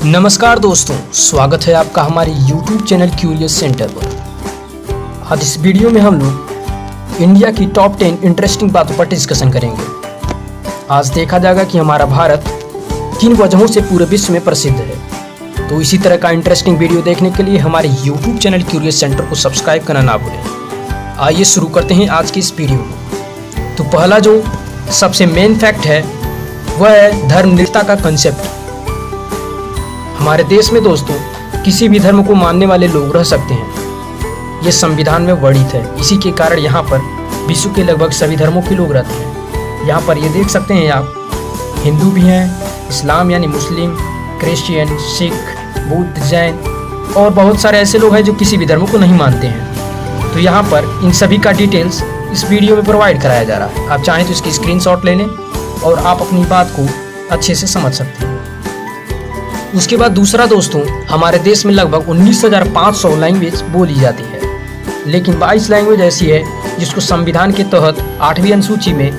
नमस्कार दोस्तों, स्वागत है आपका हमारे YouTube चैनल क्यूरियस सेंटर पर। आज इस वीडियो में हम लोग इंडिया की टॉप 10 इंटरेस्टिंग बातों पर डिस्कशन करेंगे। आज देखा जाएगा कि हमारा भारत किन वजहों से पूरे विश्व में प्रसिद्ध है। तो इसी तरह का इंटरेस्टिंग वीडियो देखने के लिए हमारे YouTube चैनल क्यूरियस सेंटर को सब्सक्राइब करना ना भूलें। आइए शुरू करते हैं आज की इस वीडियो को। तो पहला जो सबसे मेन फैक्ट है वह है धर्मनिरपेक्षता का कंसेप्ट। हमारे देश में दोस्तों किसी भी धर्म को मानने वाले लोग रह सकते हैं, ये संविधान में वर्णित है। इसी के कारण यहाँ पर विश्व के लगभग सभी धर्मों के लोग रहते हैं। यहाँ पर ये देख सकते हैं आप, हिंदू भी हैं, इस्लाम यानी मुस्लिम, क्रिश्चियन, सिख, बुद्ध, जैन और बहुत सारे ऐसे लोग हैं जो किसी भी धर्म को नहीं मानते हैं। तो यहाँ पर इन सभी का डिटेल्स इस वीडियो में प्रोवाइड कराया जा रहा है। आप चाहें तो इसकी स्क्रीनशॉट ले लें और आप अपनी बात को अच्छे से समझ सकते हैं। उसके बाद दूसरा दोस्तों, हमारे देश में लगभग 19,500 लैंग्वेज बोली जाती है, लेकिन 22 लैंग्वेज ऐसी है जिसको संविधान के तहत 8वीं अनुसूची में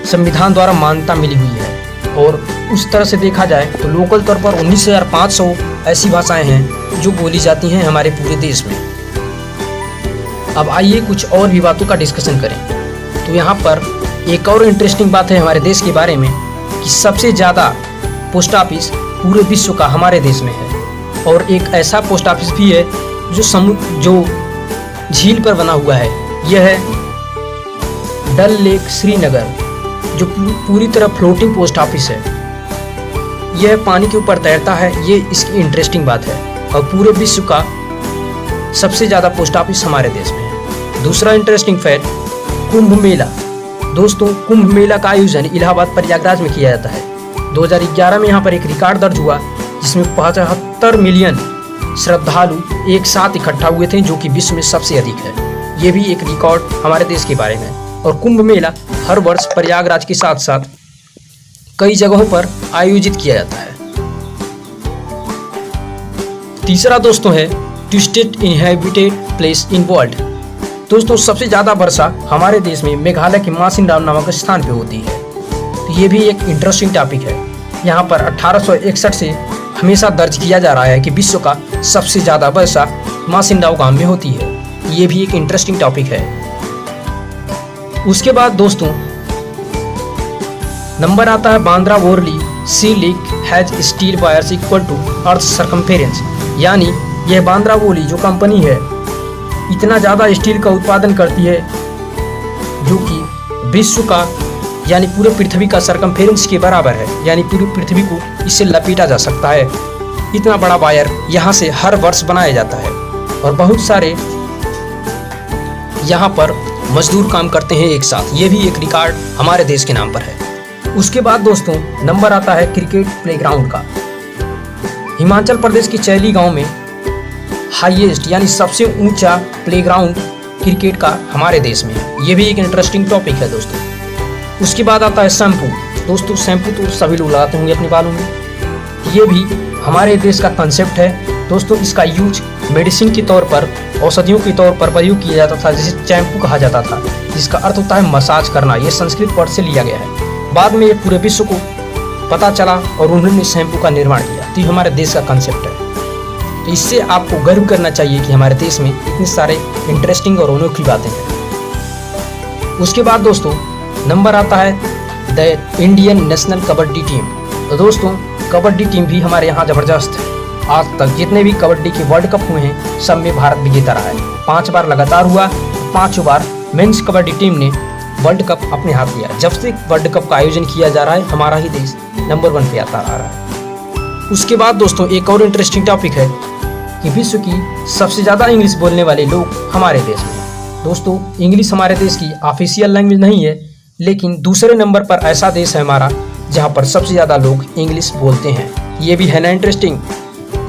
संविधान द्वारा मान्यता मिली हुई है। और उस तरह से देखा जाए तो लोकल तौर पर 19,500 ऐसी भाषाएं हैं जो बोली जाती हैं हमारे पूरे देश में। अब आइए कुछ और भी बातों का डिस्कशन करें। तो यहाँ पर एक और इंटरेस्टिंग बात है हमारे देश के बारे में कि सबसे ज़्यादा पोस्ट ऑफिस पूरे विश्व का हमारे देश में है। और एक ऐसा पोस्ट ऑफिस भी है जो झील पर बना हुआ है। यह है डल लेक श्रीनगर, जो पूरी तरह फ्लोटिंग पोस्ट ऑफिस है। यह पानी के ऊपर तैरता है, ये इसकी इंटरेस्टिंग बात है। और पूरे विश्व का सबसे ज़्यादा पोस्ट ऑफिस हमारे देश में है। दूसरा इंटरेस्टिंग फैक्ट, कुंभ मेला। दोस्तों, कुंभ मेला का आयोजन इलाहाबाद प्रयागराज में किया जाता है। 2011 में यहाँ पर एक रिकॉर्ड दर्ज हुआ जिसमें 75 मिलियन श्रद्धालु एक साथ इकट्ठा हुए थे, जो कि विश्व में सबसे अधिक है। ये भी एक रिकॉर्ड हमारे देश के बारे में। और कुंभ मेला हर वर्ष प्रयागराज के साथ साथ कई जगहों पर आयोजित किया जाता है। तीसरा दोस्तों है twisted inhabited place in world. दोस्तों, सबसे ज़्यादा वर्षा हमारे देश में मेघालय के मासिनराम नामक स्थान पे होती है। तो ये भी एक इंटरेस्टिंग टॉपिक है। यहाँ पर 1861 से हमेशा दर्ज किया जा रहा है कि विश्व का सबसे ज़्यादा वर्षा मासिनराम गांव में होती है। ये भी एक इंटरेस्टिंग टॉपिक है। उसके बाद दोस्तों नंबर आता है Bandra Worli sea link has steel wires equal to earth circumference. यानी यह बांद्रा वोरली जो कंपनी है इतना ज़्यादा स्टील का उत्पादन करती है जो कि विश्व का यानी पूरे पृथ्वी का सरकमफेरेंस के बराबर है। यानी पूरी पृथ्वी को इससे लपेटा जा सकता है। इतना बड़ा वायर यहाँ से हर वर्ष बनाया जाता है और बहुत सारे यहाँ पर मजदूर काम करते हैं एक साथ। ये भी एक रिकॉर्ड हमारे देश के नाम पर है। उसके बाद दोस्तों नंबर आता है क्रिकेट प्लेग्राउंड का। हिमाचल प्रदेश के चैली गांव में हाईएस्ट यानी सबसे ऊंचा प्लेग्राउंड क्रिकेट का हमारे देश में है। ये भी एक इंटरेस्टिंग टॉपिक है दोस्तों। उसके बाद आता है शैम्पू। दोस्तों, शैम्पू तो सभी लोग लगाते होंगे अपने बालों में। ये भी हमारे देश का कंसेप्ट है। दोस्तों, इसका यूज मेडिसिन के तौर पर, औषधियों के तौर पर प्रयोग किया जाता था, जिसे शैम्पू कहा जाता था, जिसका अर्थ होता है मसाज करना। ये संस्कृत वर्ड से लिया गया है। बाद में ये पूरे विश्व को पता चला और उन्होंने शैम्पू का निर्माण किया। तो ये हमारे देश का कंसेप्ट है। तो इससे आपको गर्व करना चाहिए कि हमारे देश में इतने सारे इंटरेस्टिंग और अनोखी बातें हैं। उसके बाद दोस्तों नंबर आता है the Indian national kabaddi team. तो दोस्तों, कबड्डी टीम भी हमारे यहाँ ज़बरदस्त है। आज तक जितने भी कबड्डी के वर्ल्ड कप हुए हैं सब में भारत विजेता रहा है। 5 बार लगातार हुआ। 5 बार मेंस कबड्डी टीम ने वर्ल्ड कप अपने हाथ लिया। जब से वर्ल्ड कप का आयोजन किया जा रहा है हमारा ही देश नंबर 1 पे आता आ रहा है। उसके बाद दोस्तों एक और इंटरेस्टिंग टॉपिक है कि विश्व की सबसे ज़्यादा इंग्लिश बोलने वाले लोग हमारे देश में। दोस्तों, इंग्लिश हमारे देश की ऑफिशियल लैंग्वेज नहीं है, लेकिन दूसरे नंबर पर ऐसा देश है हमारा जहाँ पर सबसे ज़्यादा लोग इंग्लिश बोलते हैं। ये भी है ना इंटरेस्टिंग।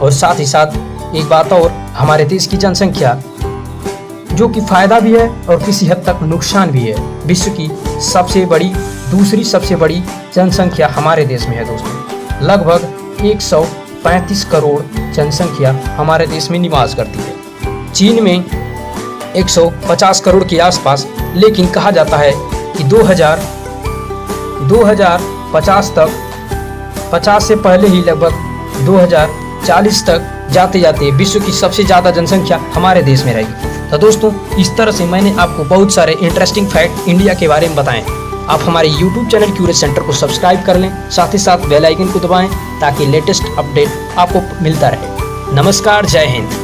और साथ ही साथ एक बात और, हमारे देश की जनसंख्या जो कि फ़ायदा भी है और किसी हद तक नुकसान भी है। विश्व की दूसरी सबसे बड़ी जनसंख्या हमारे देश में है दोस्तों। लगभग 135 करोड़ जनसंख्या हमारे देश में निवास करती है। चीन में 150 करोड़ के आसपास, लेकिन कहा जाता है कि 2050 तक 50 से पहले ही लगभग 2040 तक जाते जाते विश्व की सबसे ज़्यादा जनसंख्या हमारे देश में रहेगी। तो दोस्तों, इस तरह से मैंने आपको बहुत सारे इंटरेस्टिंग फैक्ट इंडिया के बारे में बताएं। आप हमारे यूट्यूब चैनल क्यूरियस सेंटर को सब्सक्राइब कर लें, साथ ही साथ बेल आइकन को दबाएं ताकि लेटेस्ट अपडेट आपको मिलता रहे। नमस्कार, जय हिंद।